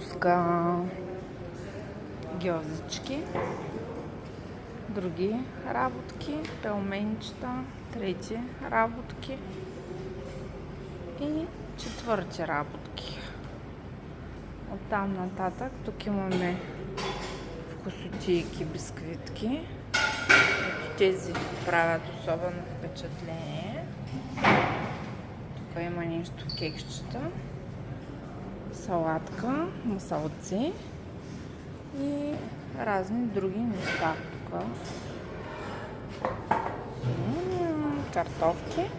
закуска, гьозички, други работки, пелменчета, трети работки и четвърти работки. Оттам нататък тук имаме вкусотийки, бисквитки. Ето тези правят особено впечатление. Тук има нещо кекчета, салатка, масалци и разни други неща тук. Картофки,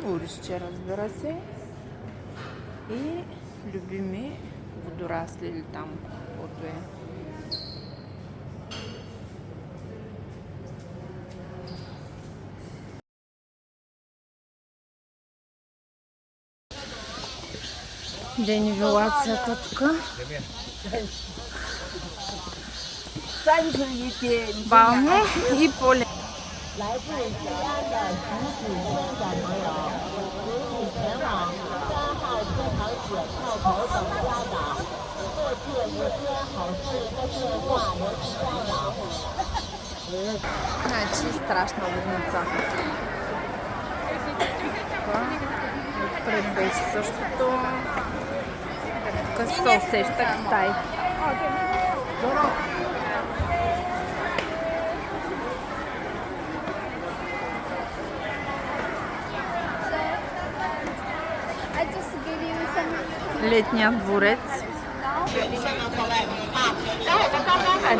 орище, разбира се, и любими водорасли или там каквото е. Денивелацията тук. Бални и поле. Значи страшна лудница. Пред беше същото. Тук се усеща Китай. Летният дворец.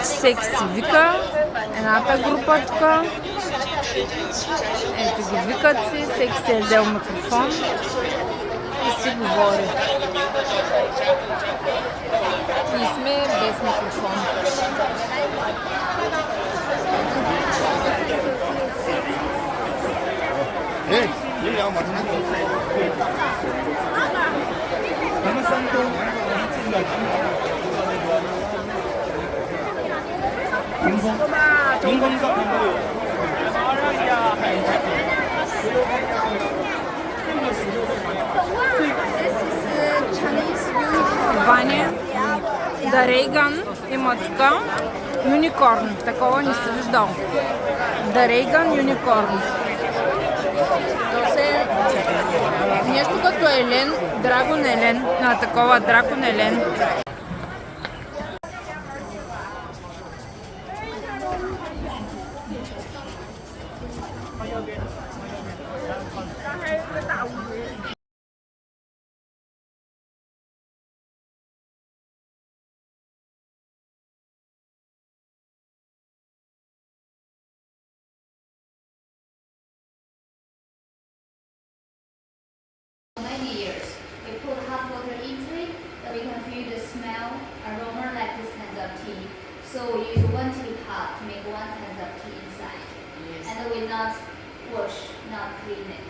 Всеки си вика. Едната група тук. Ето ги викат си. Всеки си е взел микрофон и си говори. Ние сме без микрофон. Ваня, да Рейган има тук юникорн. Такова не се виждал. Да Рейган юникорн. То се нещо като Елен, Драгон Елен, такова Дракон Елен. Years. We put hot water into it, that we can feel the smell, aroma like this kind of tea. So we use 1 teapot to make 1 kind of tea inside. Yes. And we not wash, not clean it,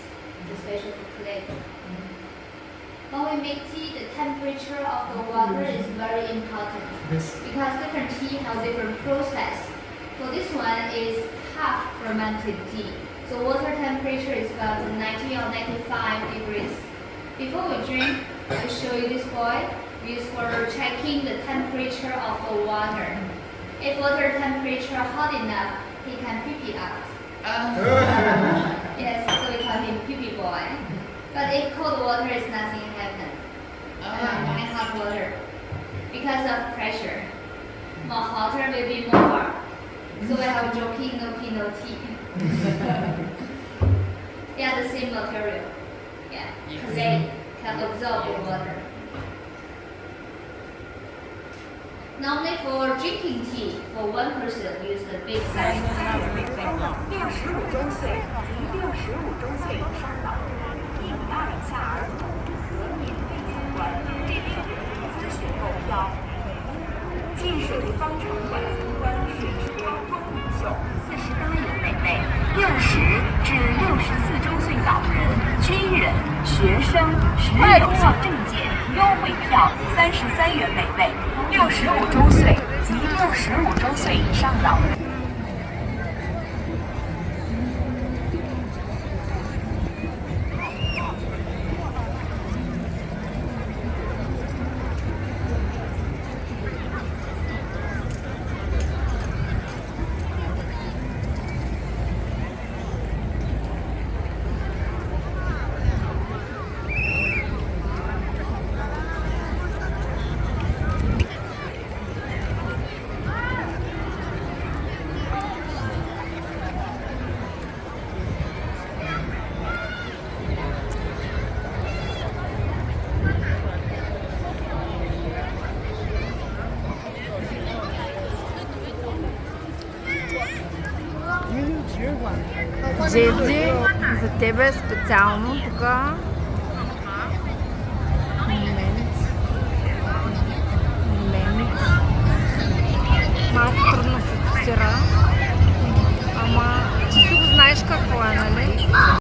especially for clay. When we make tea, the temperature of the water is very important because different tea have different process. So this one is half fermented tea. So water temperature is about 90 or 95 degrees. Before we drink, I show you this boy used for checking the temperature of the water. If water temperature hot enough, he can pee out. Yes, so we call him pee boy. But if cold water is nothing happen. And hot water, because of pressure, more hotter will be more. So we have joking no pee no tea. Yeah, the same material. Yeah, clay can absorb the water. Normally for drinking tea, for 1 person, we use the big size. 65周岁及65周岁以上老人，1米2以下儿童可免费参观。这里咨询购票。近水方城馆参观水之滔风领袖48元每位，60至64周岁老人、军人、学生持有效证件优惠票33元每位，65周岁及65周岁以上老人。Джези, за тебе специално тук